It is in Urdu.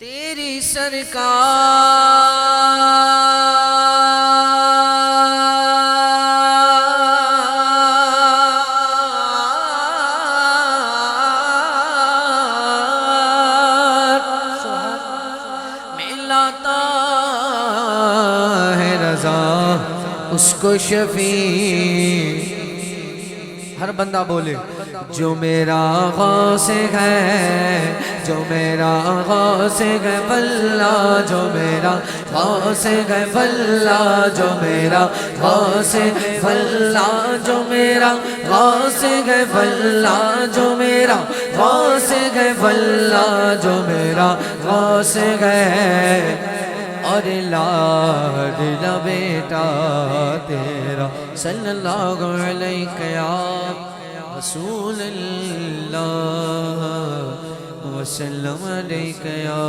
تیری سرکار میں لاتا ہے رضا اس کو شفیع. ہر بندہ بولے جو میرا غوث ہے، جو میرا غوث ہے واللہ، جو میرا غوث ہے واللہ، جو میرا غوث ہے واللہ، جو میرا غوث ہے واللہ، جو میرا غوث ہے واللہ، جو میرا غوث ہے. اور لاڈلا بیٹا تیرا صلی اللہ علیہ یا رسول اللہ وسلم علیہ یا